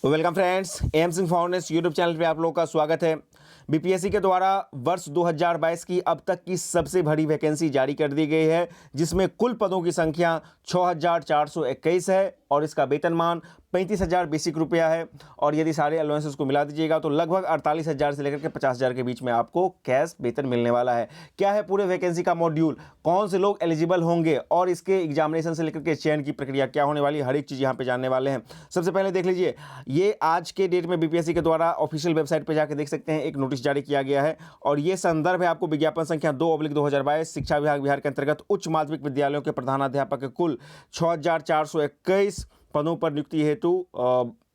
Welcome friends, M Singh foundation YouTube channel पे आप लोगों का स्वागत है। बीपीएससी के द्वारा वर्ष 2022 की अब तक की सबसे बड़ी वैकेंसी जारी कर दी गई है, जिसमें कुल पदों की संख्या 6421 है और इसका वेतनमान 35,000 बेसिक रुपया है। और यदि सारे अलाउंसेस को मिला दीजिएगा तो लगभग 48,000 से लेकर के 50,000 के बीच में आपको कैश वेतन मिलने वाला है। क्या है पूरे वैकेंसी का मॉड्यूल, कौन से लोग एलिजिबल होंगे और इसके एग्जामिनेशन से लेकर के चयन की प्रक्रिया क्या होने वाली है, हर एक चीज़ यहाँ पे जानने वाले हैं। सबसे पहले देख लीजिए, ये आज के डेट में बीपीएससी के द्वारा ऑफिशियल वेबसाइट पर जाकर देख सकते हैं, एक नोटिस जारी किया गया है और ये संदर्भ है आपको विज्ञापन संख्या 2/2022 शिक्षा विभाग बिहार के अंतर्गत उच्च माध्यमिक विद्यालयों के प्रधानाध्यापक के कुल 6421 पदों पर नियुक्ति हेतु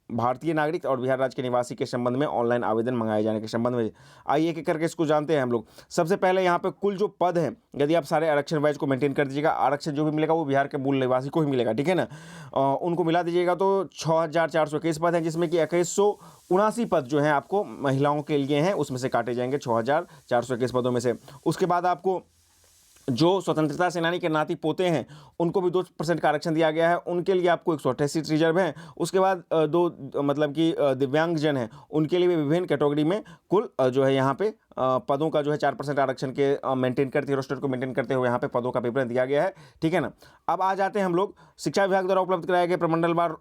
भारतीय नागरिक और बिहार राज्य के निवासी के संबंध में ऑनलाइन आवेदन मंगाए जाने के संबंध में। आइए एक एक करके इसको जानते हैं हम लोग। सबसे पहले यहाँ पे कुल जो पद हैं, यदि आप सारे आरक्षण वाइज को मेंटेन कर दीजिएगा, आरक्षण जो भी मिलेगा वो बिहार के मूल निवासी को ही मिलेगा, ठीक है ना। उनको मिला दीजिएगा तो 6421 पद हैं, जिसमें कि 2179 पद जो हैं आपको महिलाओं के लिए हैं, उसमें से काटे जाएंगे 6421 पदों में से। उसके बाद आपको जो स्वतंत्रता सेनानी के नाती पोते हैं उनको भी 2% का आरक्षण दिया गया है, उनके लिए आपको 128 सीट रिजर्व है। उसके बाद दो मतलब कि दिव्यांगजन हैं, उनके लिए भी विभिन्न कैटेगरी में कुल जो है यहाँ पे पदों का जो है 4% आरक्षण के मेंटेन करते हुए, रोस्टर को मेंटेन करते हुए यहाँ पे पदों का विवरण दिया गया है, ठीक है ना। अब आ जाते हैं हम लोग शिक्षा विभाग द्वारा उपलब्ध कराए गए प्रमंडलवार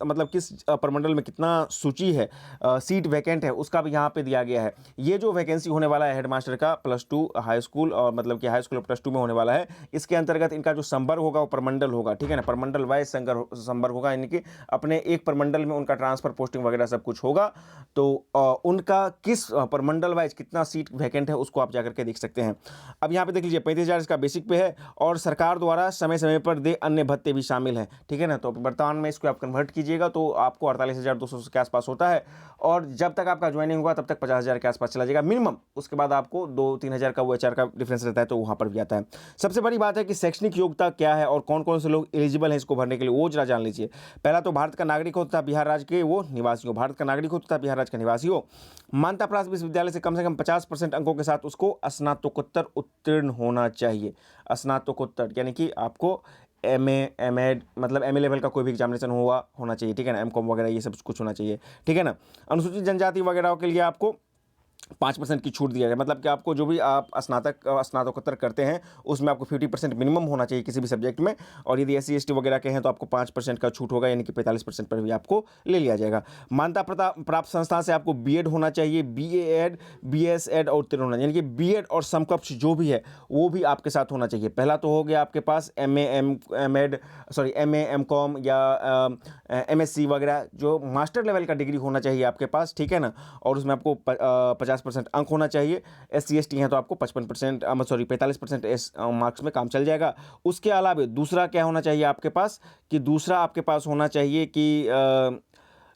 मतलब किस प्रमंडल में कितना सूची है, सीट वैकेंट है, उसका भी यहाँ पे दिया गया है। ये जो वैकेंसी होने वाला है हेडमास्टर का +2 हाई स्कूल और मतलब कि हाई स्कूल +2 में होने वाला है, इसके अंतर्गत इनका जो संवर्ग होगा वो प्रमंडल होगा, ठीक है ना। प्रमंडल वाइज संवर्ग होगा, यानी कि अपने एक प्रमंडल में उनका ट्रांसफर पोस्टिंग वगैरह सब कुछ होगा। तो उनका किस प्रमंडल वाइज कितना सीट वैकेंट है उसको आप जाकर के देख सकते हैं। अब यहाँ पे देख लीजिए 35,000 इसका बेसिक पे है और सरकार द्वारा समय समय पर दे अन्य भत्ते भी शामिल हैं, ठीक है ना। तो वर्तमान में इसको आप कन्वर्ट कीजिएगा तो आपको 48,200 के आसपास होता है और जब तक आपका ज्वाइनिंग होगा तब तक 50,000 के आसपास चला जाएगा मिनिमम। उसके बाद आपको 2-3 हज़ार का वो HR का डिफरेंस रहता है, तो वहाँ पर भी आता है। सबसे बड़ी बात है कि शैक्षणिक योग्यता क्या है और कौन कौन से लोग एलिजिबल हैं इसको भरने के लिए, वो जरा जान लीजिए। पहला तो भारत का नागरिक हो तथा बिहार राज्य के वो निवासी हो, भारत का नागरिक हो तथा बिहार राज्य का निवासी हो, मान्यता प्राप्त विश्वविद्यालय से कम 50% अंकों के साथ उसको स्नातकोत्तर उत्तीर्ण होना चाहिए। स्नातकोत्तर यानी कि आपको MA MAd मतलब MA लेवल का कोई भी एग्जामिनेशन होना चाहिए, ठीक है ना। MCOM वगैरह ये सब कुछ होना चाहिए, ठीक है ना। अनुसूचित जनजाति वगैरह के लिए आपको 5% की छूट दिया जाए, मतलब कि आपको जो भी आप स्नातकोत्तर करते हैं उसमें आपको 50% मिनिमम होना चाहिए किसी भी सब्जेक्ट में। और यदि SC ST वगैरह के हैं तो आपको 5% का छूट होगा, यानी कि 45% पर भी आपको ले लिया जाएगा। मान्यता प्राप्त संस्था से आपको BEd होना चाहिए, BA-Ed BS-Ed और उत्तीर्ण होना, यानी कि BEd और समकक्ष जो भी है वो भी आपके साथ होना चाहिए। पहला तो हो गया आपके पास MA MCOM या MSc वगैरह जो मास्टर लेवल का डिग्री होना चाहिए आपके पास, ठीक है ना। और उसमें आपको 50% अंक होना चाहिए। SC ST हैं तो आपको 45% मार्क्स में काम चल जाएगा। उसके अलावा दूसरा क्या होना चाहिए आपके पास, कि दूसरा आपके पास होना चाहिए कि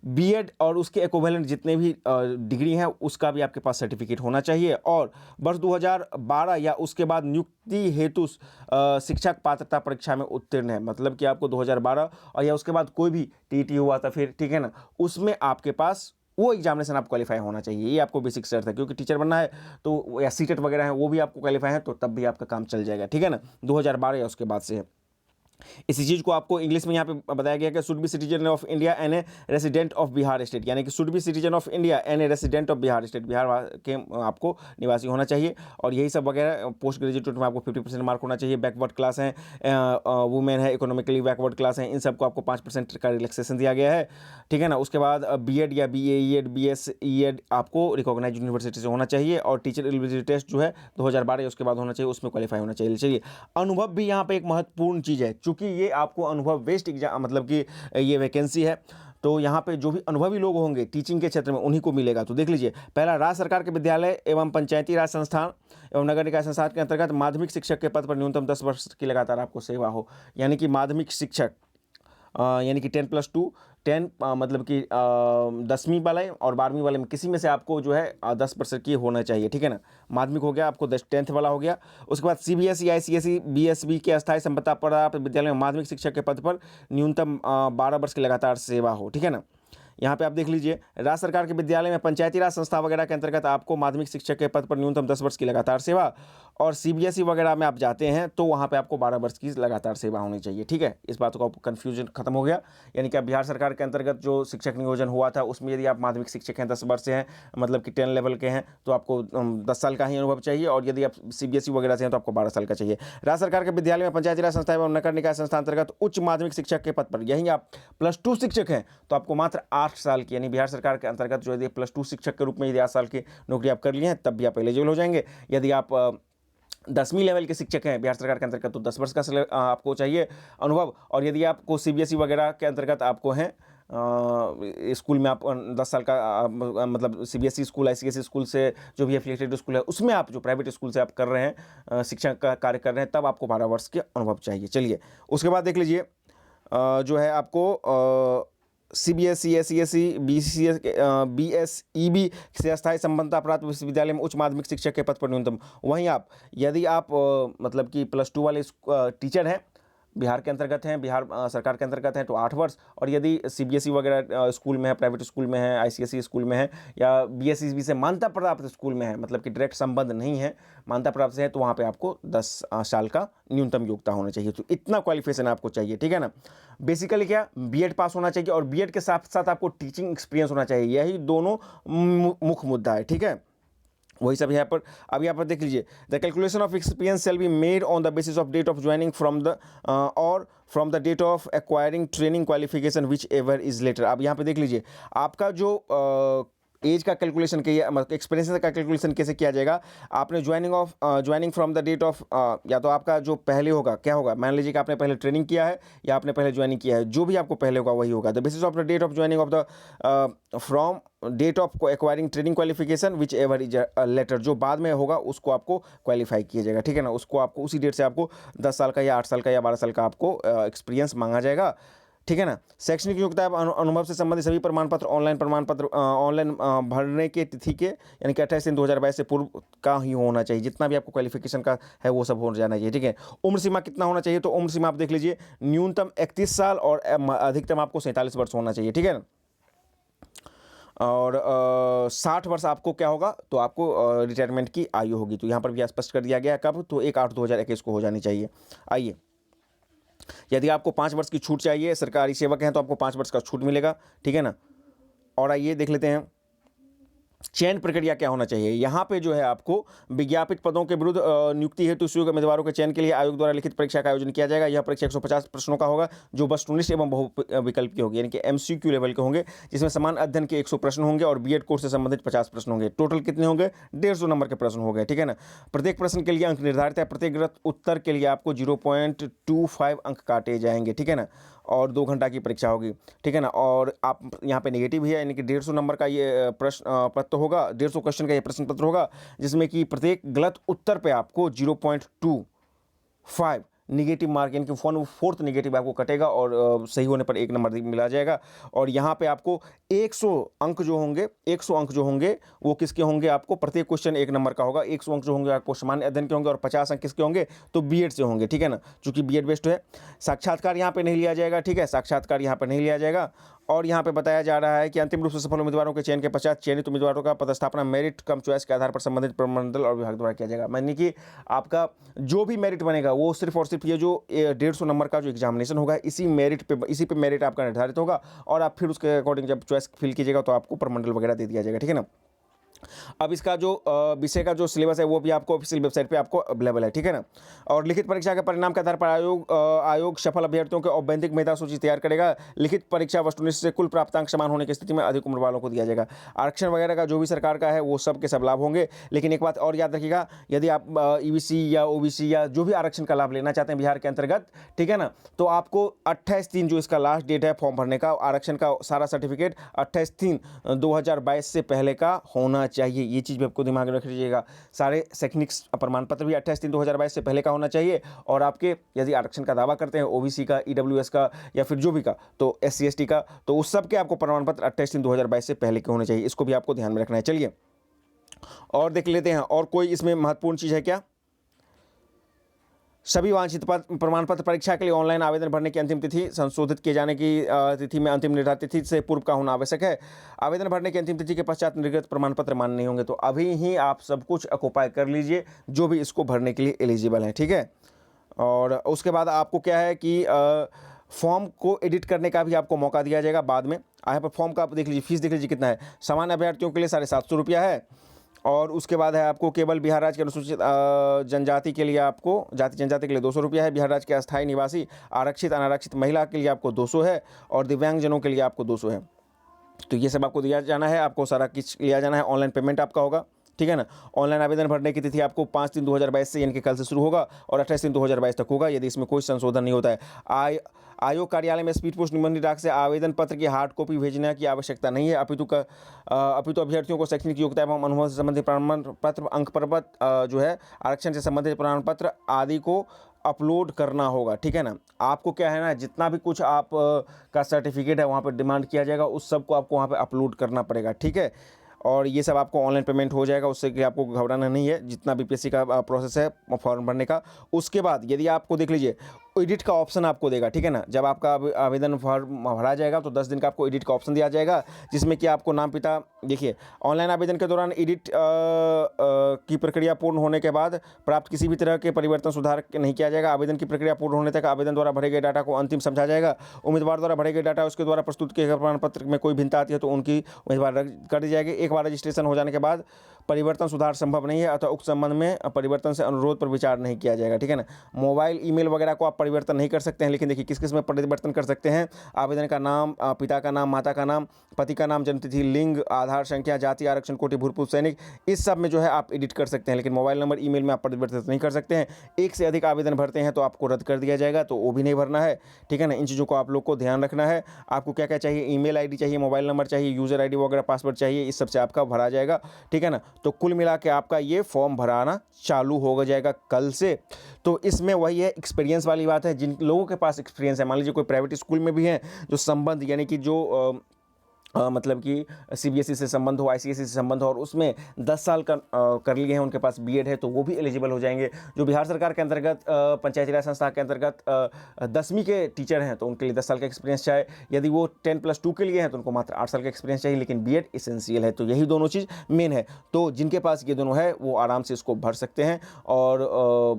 BEd और उसके इक्विवेलेंट जितने भी डिग्री हैं उसका भी आपके पास सर्टिफिकेट होना चाहिए। और वर्ष 2012 या उसके बाद नियुक्ति हेतु शिक्षक पात्रता परीक्षा में उत्तीर्ण है, मतलब कि आपको 2012 और या उसके बाद कोई भी TET हुआ था फिर, ठीक है ना, उसमें आपके पास वो एग्जामिनेशन आप क्वालिफाई होना चाहिए। ये आपको बेसिक शर्त है, क्योंकि टीचर बनना है तो या CTET वगैरह है वो भी आपको क्वालिफाई है तो तब भी आपका काम चल जाएगा, ठीक है ना। 2012 या उसके बाद से है। इसी चीज़ को आपको इंग्लिश में यहाँ पे बताया गया कि should be citizen of India and A resident of Bihar state, यानी कि should be citizen of India and A resident of Bihar state, Bihar के आपको निवासी होना चाहिए। और यही सब वगैरह पोस्ट ग्रेजुएट में आपको 50% मार्क होना चाहिए। बैकवर्ड क्लास हैं, वुमेन है, इकोनॉमिकली बैकवर्ड क्लास हैं, इन सबको आपको 5% का रिलैक्सेशन दिया गया है, ठीक है ना। उसके बाद BEd या BA-Ed BS-Ed आपको रिकॉग्नाइज यूनिवर्सिटी से होना चाहिए। और टीचर एलिजिबिलिटी टेस्ट जो है 2012 या उसके बाद होना चाहिए, उसमें क्वालिफाई होना चाहिए। चलिए, अनुभव भी यहाँ पे एक महत्वपूर्ण चीज़ है, चूँकि ये आपको अनुभव बेस्ड एग्जाम मतलब कि ये वैकेंसी है, तो यहाँ पे जो भी अनुभवी लोग होंगे टीचिंग के क्षेत्र में उन्हीं को मिलेगा। तो देख लीजिए, पहला राज्य सरकार के विद्यालय एवं पंचायती राज संस्थान एवं नगर निकाय संस्थान के अंतर्गत माध्यमिक शिक्षक के पद पर न्यूनतम 10 वर्ष की लगातार आपको सेवा हो, यानी कि माध्यमिक शिक्षक यानी कि 10+2 10 मतलब कि 10वीं वाले और 12वीं वाले में किसी में से आपको जो है 10% की होना चाहिए, ठीक है ना। माध्यमिक हो गया, आपको 10th वाला हो गया। उसके बाद CBSE ICSE BSB के अस्थायी संबद्धता प्राप्त विद्यालय में माध्यमिक शिक्षक के पद पर न्यूनतम 12 वर्ष की लगातार सेवा हो, ठीक है ना। यहाँ पे आप देख लीजिए, राज्य सरकार के विद्यालय में पंचायती राज संस्था वगैरह के अंतर्गत आपको माध्यमिक शिक्षक के पद पर न्यूनतम 10 वर्ष की लगातार सेवा, और सीबीएसई वगैरह में आप जाते हैं तो वहाँ पे आपको 12 वर्ष की लगातार सेवा होनी चाहिए। ठीक है, इस बात का कन्फ्यूजन खत्म हो गया। यानी कि अब बिहार सरकार के अंतर्गत जो शिक्षक नियोजन हुआ था उसमें यदि आप माध्यमिक शिक्षक हैं, 10 वर्ष से हैं, मतलब कि 10 लेवल के हैं, तो आपको 10 साल का ही अनुभव चाहिए, और यदि आप सीबीएसई वगैरह से हैं तो आपको 12 साल का चाहिए। राज्य सरकार के विद्यालय में पंचायती राज संस्था एवं नगर निकाय संस्था अंतर्गत उच्च माध्यमिक शिक्षक के पद पर यही आप +2 शिक्षक हैं तो आपको मात्र 8 साल की, यानी बिहार सरकार के अंतर्गत जो यदि +2 शिक्षक के रूप में यदि 8 साल की नौकरी आप कर लिए हैं तब भी आप एलिजिबल हो जाएंगे। यदि आप 10वीं लेवल के शिक्षक हैं बिहार सरकार के अंतर्गत तो 10 वर्ष का आपको चाहिए अनुभव, और यदि आपको सीबीएसई वगैरह के अंतर्गत आपको हैं स्कूल में आप 10 साल का मतलब सीबीएसई स्कूल, आईसीएसई स्कूल से जो भी एफिलिएटेड स्कूल है उसमें आप जो प्राइवेट स्कूल से आप कर रहे हैं शिक्षक का कार्य कर रहे हैं, तब आपको 12 वर्ष के अनुभव चाहिए। चलिए उसके बाद देख लीजिए जो है आपको सीबीएसई, एसईएसई, बीसीएस, बीएसईबी से अस्थायी संबंधता प्राप्त विश्वविद्यालय में उच्च माध्यमिक शिक्षक के पद पर न्यूनतम, वहीं आप यदि आप मतलब कि +2 वाले टीचर हैं बिहार के अंतर्गत हैं, बिहार सरकार के अंतर्गत हैं तो 8 वर्ष, और यदि सीबीएसई वगैरह स्कूल में है, प्राइवेट स्कूल में है, आईसीएसई स्कूल में है, या बीएसईबी से मान्यता प्राप्त स्कूल में है, मतलब कि डायरेक्ट संबंध नहीं है, मान्यता प्राप्त से है, तो वहाँ पे आपको 10 साल का न्यूनतम योग्यता होना चाहिए। तो इतना क्वालिफिकेशन आपको चाहिए। ठीक है ना, बेसिकली क्या बीएड पास होना चाहिए, और बीएड के साथ साथ आपको टीचिंग एक्सपीरियंस होना चाहिए। यही दोनों मुख्य मुद्दा है। ठीक है, वही सब यहाँ पर। अब यहाँ पर देख लीजिए, the calculation of experience shall be made on the basis of date of joining from the और from the date of acquiring training qualification whichever is later. अब यहाँ पे देख लीजिए आपका जो एज का कैलकुलेशन किया, मतलब एक्सपीरियंस का कैलकुलेशन कैसे किया जाएगा। आपने joining from the date of, या तो आपका जो पहले होगा क्या होगा, मान लीजिए कि आपने पहले ट्रेनिंग किया है या आपने पहले ज्वाइनिंग किया है, जो भी आपको पहले होगा वही होगा। The basis of the date of joining of the from date of acquiring training qualification whichever is later, जो बाद में होगा उसको आपको क्वालिफाई किया जाएगा। ठीक है ना, उसको आपको उसी डेट से आपको 10 साल का या 8 साल का या 12 साल का आपको एक्सपीरियंस मांगा जाएगा। ठीक है ना, शैक्षणिक योग्यता अनुभव से संबंधित सभी प्रमाण पत्र ऑनलाइन भरने के तिथि के यानी कि 28/3/2022 से पूर्व का ही होना चाहिए। जितना भी आपको क्वालिफिकेशन का है वो सब हो जाना चाहिए। ठीक है, उम्र सीमा कितना होना चाहिए, तो उम्र सीमा आप देख लीजिए न्यूनतम 31 साल और अधिकतम आपको 47 वर्ष होना चाहिए। ठीक है ना, और 60 वर्ष आपको क्या होगा, तो आपको रिटायरमेंट की आयु होगी। तो यहाँ पर भी स्पष्ट कर दिया गया कब, तो 1/8/2021 को हो जानी चाहिए। आइए, यदि आपको 5 वर्ष की छूट चाहिए, सरकारी सेवक हैं तो आपको 5 वर्ष का छूट मिलेगा। ठीक है ना, और आइए देख लेते हैं चयन प्रक्रिया क्या होना चाहिए। यहाँ पे जो है आपको विज्ञापित पदों के विरुद्ध नियुक्ति हेतु योग्य उम्मीदवारों के चयन के लिए आयोग द्वारा लिखित परीक्षा का आयोजन किया जाएगा। यह परीक्षा 150 प्रश्नों का होगा, जो वस्तुनिष्ठ एवं बहुविकल्प की होगी, यानी कि एमसीक्यू लेवल के होंगे, जिसमें समान अध्ययन के 100 प्रश्न होंगे और बीएड कोर्स से संबंधित 50 प्रश्न होंगे। टोटल कितने होंगे, 150 नंबर के प्रश्न हो गए। ठीक है ना, प्रत्येक प्रश्न के लिए अंक निर्धारित है, प्रत्येक उत्तर के लिए आपको 0.25 अंक काटे जाएंगे। ठीक है ना, और 2 घंटा की परीक्षा होगी। ठीक है ना, और आप यहाँ पे नेगेटिव है, यानी कि 150 नंबर का ये प्रश्न पत्र होगा, 150 क्वेश्चन का ये प्रश्न पत्र होगा, जिसमें कि प्रत्येक गलत उत्तर पे आपको 0.25 निगेटिव मार्क, यानी कि 1/4 निगेटिव आपको कटेगा, और सही होने पर 1 नंबर मिला जाएगा। और यहाँ पे आपको 100 अंक जो होंगे वो किसके होंगे, आपको प्रत्येक क्वेश्चन 1 नंबर का होगा। 100 अंक जो होंगे आपको सामान्य अध्ययन के होंगे, और 50 अंक किसके होंगे, तो बीएड से होंगे। ठीक है ना, चूंकि बीएड बेस्ड है। साक्षात्कार यहाँ पे नहीं लिया जाएगा। ठीक है, साक्षात्कार यहाँ पर नहीं लिया जाएगा। और यहाँ पे बताया जा रहा है कि अंतिम रूप से सफल उम्मीदवारों के चयन के पश्चात चयनित उम्मीदवारों का पदस्थापना मेरिट कम चॉइस के आधार पर संबंधित प्रमंडल और विभाग द्वारा किया जाएगा। यानी कि आपका जो भी मेरिट बनेगा वो सिर्फ और सिर्फ ये जो 150 नंबर का जो एग्जामिनेशन होगा इसी पे मेरिट आपका निर्धारित होगा, और आप फिर उसके अकॉर्डिंग जब चॉइस फिल कीजिएगा तो आपको प्रमंडल वगैरह दे दिया जाएगा। ठीक है ना, अब इसका जो विषय का जो सिलेबस है वो भी आपको ऑफिशियल वेबसाइट पे आपको अवेलेबल है। ठीक है ना, और लिखित परीक्षा के परिणाम के आधार पर आयोग सफल अभ्यर्थियों के औपबंधिक मेधा सूची तैयार करेगा। लिखित परीक्षा वस्तुनिष्ठ से कुल प्राप्तांक समान होने की स्थिति में अधिक उम्र वालों को दिया जाएगा। आरक्षण वगैरह का जो भी सरकार का है वो सब के सब लाभ होंगे। लेकिन एक बात और याद रखिएगा, यदि आप ईबीसी या ओबीसी या जो भी आरक्षण का लाभ लेना चाहते हैं बिहार के अंतर्गत, ठीक है ना, तो आपको 28/3 जो इसका लास्ट डेट है फॉर्म भरने का, आरक्षण का सारा सर्टिफिकेट 28/3/2022 से पहले का होना चाहिए। ये चीज़ भी आपको दिमाग में रख लीजिएगा। सारे शैक्षणिक प्रमाण पत्र भी 28/3/2022 से पहले का होना चाहिए। और आपके यदि आरक्षण का दावा करते हैं ओबीसी का, ईडब्ल्यूएस का या फिर जो भी का, तो SC ST का, तो उस सब के आपको प्रमाण पत्र 28/3/2022 से पहले के होने चाहिए। इसको भी आपको ध्यान में रखना है। चलिए और देख लेते हैं और कोई इसमें महत्वपूर्ण चीज़ है क्या। सभी वांछित प्रमाण पत्र परीक्षा के लिए ऑनलाइन आवेदन भरने की अंतिम तिथि संशोधित किए जाने की तिथि में अंतिम निर्धारित तिथि से पूर्व का होना आवश्यक है। आवेदन भरने की अंतिम तिथि के पश्चात निर्गत प्रमाण पत्र मान्य नहीं होंगे। तो अभी ही आप सब कुछ ऑक्युपाई कर लीजिए जो भी इसको भरने के लिए एलिजिबल है, ठीक है। और उसके बाद आपको क्या है कि फॉर्म को एडिट करने का भी आपको मौका दिया जाएगा बाद में। यहाँ पर फॉर्म का आप देख लीजिए, फीस देख लीजिए कितना है। सामान्य अभ्यर्थियों के लिए 750 रुपया है। और उसके बाद है आपको केवल बिहार राज्य के अनुसूचित जनजाति के लिए आपको जाति जनजाति के लिए 200 रुपया है। बिहार राज्य के अस्थायी निवासी आरक्षित अनारक्षित महिला के लिए आपको 200 है और दिव्यांगजनों के लिए आपको 200 है। तो ये सब आपको दिया जाना है, आपको सारा कुछ लिया जाना है। ऑनलाइन पेमेंट आपका होगा, ठीक है ना। ऑनलाइन आवेदन भरने की तिथि आपको 5/3/2022 से यानी कि कल से शुरू होगा और 28/3/2022 तक होगा यदि इसमें कोई संशोधन नहीं होता है। आयोग कार्यालय में स्पीड पोस्ट निबंधित डाक से आवेदन पत्र की हार्ड कॉपी भेजने की आवश्यकता नहीं है, अपितु अभ्यर्थियों को शैक्षणिक योग्यता एवं अनुभव से संबंधित प्रमाण पत्र, अंक पत्र जो है आरक्षण से संबंधित प्रमाण पत्र आदि को अपलोड करना होगा, ठीक है ना। आपको क्या है ना, जितना भी कुछ आप का सर्टिफिकेट है वहाँ पर डिमांड किया जाएगा उस सब को आपको वहाँ पर अपलोड करना पड़ेगा, ठीक है। और ये सब आपको ऑनलाइन पेमेंट हो जाएगा, उससे कि आपको घबराना नहीं है। जितना बीपीएससी का प्रोसेस है फॉर्म भरने का, उसके बाद यदि आपको देख लीजिए एडिट का ऑप्शन आपको देगा, ठीक है ना। जब आपका आवेदन फॉर्म भरा जाएगा तो 10 दिन का आपको एडिट का ऑप्शन दिया जाएगा, जिसमें कि आपको नाम पिता, देखिए ऑनलाइन आवेदन के दौरान एडिट की प्रक्रिया पूर्ण होने के बाद प्राप्त किसी भी तरह के परिवर्तन सुधार नहीं किया जाएगा। आवेदन की प्रक्रिया पूर्ण होने तक आवेदन द्वारा भरे गए डाटा को अंतिम समझा जाएगा। उम्मीदवार द्वारा भरे गए डाटा उसके द्वारा प्रस्तुत किए गए प्रमाण पत्र में कोई भिन्नता आती है तो उनकी उम्मीदवार रद्द कर दी जाएगी। एक बार रजिस्ट्रेशन हो जाने के बाद परिवर्तन सुधार संभव नहीं है अथवा उक्त संबंध में परिवर्तन से अनुरोध पर विचार नहीं किया जाएगा, ठीक है ना। मोबाइल ईमेल वगैरह को आप परिवर्तन नहीं कर सकते हैं, लेकिन देखिए किस किस में परिवर्तन कर सकते हैं। आवेदन का नाम, पिता का नाम, माता का नाम, पति का नाम, जन्मतिथि, लिंग, आधार संख्या, जाति, आरक्षण कोटि, भूतपूर्व सैनिक, इस सब में जो है आप एडिट कर सकते हैं, लेकिन मोबाइल नंबर, ईमेल में आप परिवर्तित नहीं कर सकते हैं। एक से अधिक आवेदन भरते हैं तो आपको रद्द कर दिया जाएगा, तो वो भी नहीं भरना है, ठीक है ना। इन चीज़ों को आप लोग को ध्यान रखना है। आपको क्या क्या चाहिए, ईमेल आईडी चाहिए, मोबाइल नंबर चाहिए, यूज़र आईडी वगैरह, पासवर्ड चाहिए, इस सब से आपका भरा जाएगा, ठीक है ना। तो कुल मिला के आपका ये फॉर्म भराना चालू हो जाएगा कल से। तो इसमें वही है, एक्सपीरियंस वाली बात है। जिन लोगों के पास एक्सपीरियंस है, मान लीजिए कोई प्राइवेट स्कूल में भी है जो संबंध यानी कि जो मतलब कि सीबीएसई से संबंध हो, आईसीएसई से संबंध हो और उसमें 10 साल का कर लिए हैं, उनके पास बीएड है, तो वो भी एलिजिबल हो जाएंगे। जो बिहार सरकार के अंतर्गत पंचायती राज संस्था के अंतर्गत 10वीं के टीचर हैं तो उनके लिए 10 साल का एक्सपीरियंस चाहिए। यदि वो 10+2 के लिए हैं तो उनको मात्र 8 साल का एक्सपीरियंस चाहिए, लेकिन बीएड एसेंशियल है। तो यही दोनों चीज़ मेन है। तो जिनके पास ये दोनों है वो आराम से इसको भर सकते हैं और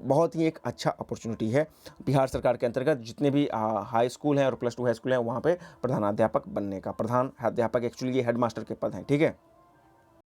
बहुत ही एक अच्छा अपॉर्चुनिटी है। बिहार सरकार के अंतर्गत जितने भी हाई स्कूल हैं और +2 हाई स्कूल हैं वहाँ पर प्रधानाध्यापक बनने का, प्रधान अध्यापक एक्चुअली ये हेडमास्टर के पद हैं, ठीक है।